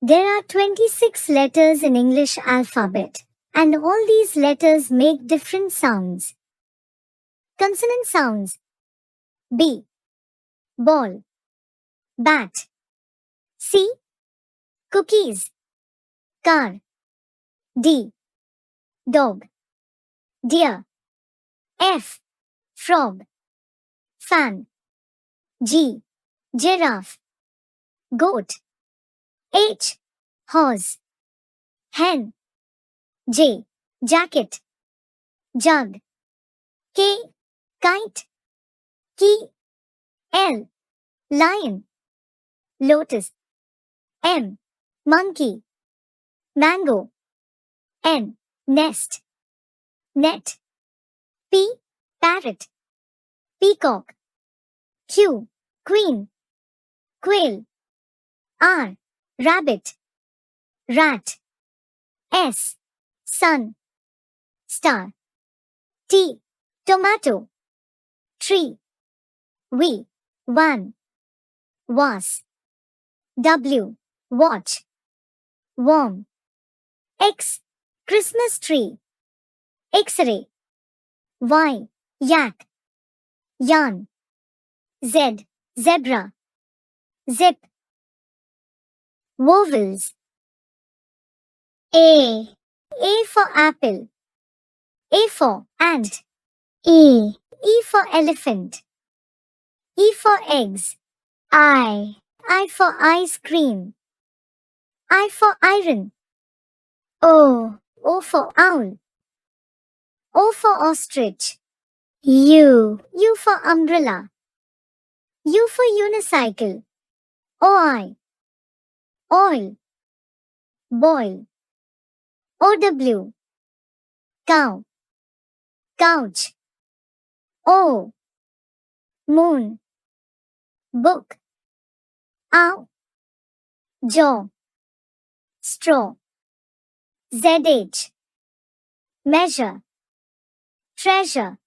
There are 26 letters in English alphabet, and all these letters make different sounds. Consonant sounds: B, ball, bat, C, cookies, car, D, dog, deer, F, frog, fan, G, giraffe, goat, H, horse, hen, J, jacket, jug, K, kite, key, L, lion, lotus, M, monkey, mango, N, nest, net, P, parrot, peacock, Q, queen, quail, R, rabbit, rat, S, sun, star, T, tomato, tree, V, one, was, W, watch, worm, X, Christmas tree, X-ray, Y, yak, yarn, Z, zebra, zip. Vowels: A, A for apple, A for ant, E for elephant, E for eggs, I for ice cream, I for iron, O for owl, O for ostrich, U for umbrella, U for unicycle, OI, oil, boil, OW, cow, couch, O, moon, book, ow, jaw, straw, ZH, measure, treasure,